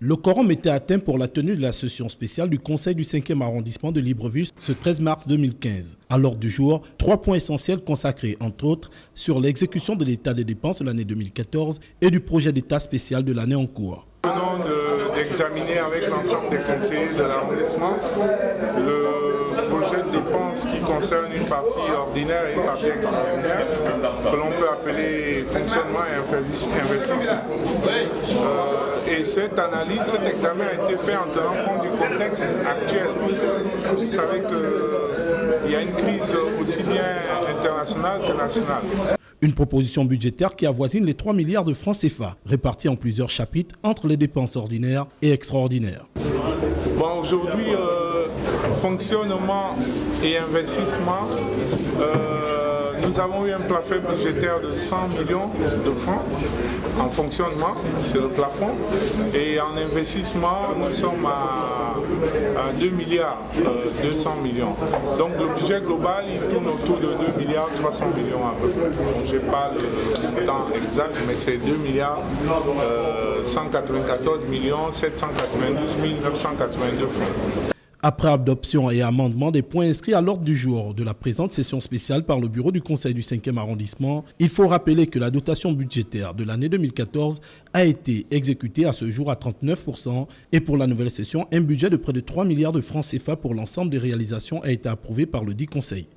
Le quorum était atteint pour la tenue de la session spéciale du Conseil du 5e arrondissement de Libreville ce 13 mars 2015. À l'ordre du jour, 3 points essentiels consacrés, entre autres, sur l'exécution de l'état des dépenses de l'année 2014 et du projet d'état spécial de l'année en cours. Nous venons d'examiner avec l'ensemble des conseillers de l'arrondissement le projet de dépenses qui concerne une partie ordinaire et une partie extraordinaire que l'on peut appeler fonctionnement et investissement. Et cette analyse, cet examen a été fait en tenant compte du contexte actuel. Vous savez qu'il y a une crise aussi bien internationale que nationale. Une proposition budgétaire qui avoisine les 3 milliards de francs CFA, répartis en plusieurs chapitres entre les dépenses ordinaires et extraordinaires. Bon, aujourd'hui, fonctionnement et investissement, nous avons eu un plafond budgétaire de 100 millions de francs en fonctionnement, c'est le plafond, et en investissement, nous sommes à 2 milliards 200 millions. Donc le budget global, il tourne autour de 2 milliards 300 millions à peu près. Donc je n'ai pas le temps exact, mais c'est 2 milliards 194 millions 792 982 francs. Après adoption et amendement des points inscrits à l'ordre du jour de la présente session spéciale par le bureau du Conseil du 5e arrondissement, il faut rappeler que la dotation budgétaire de l'année 2014 a été exécutée à ce jour à 39% et pour la nouvelle session, un budget de près de 3 milliards de francs CFA pour l'ensemble des réalisations a été approuvé par le dit Conseil.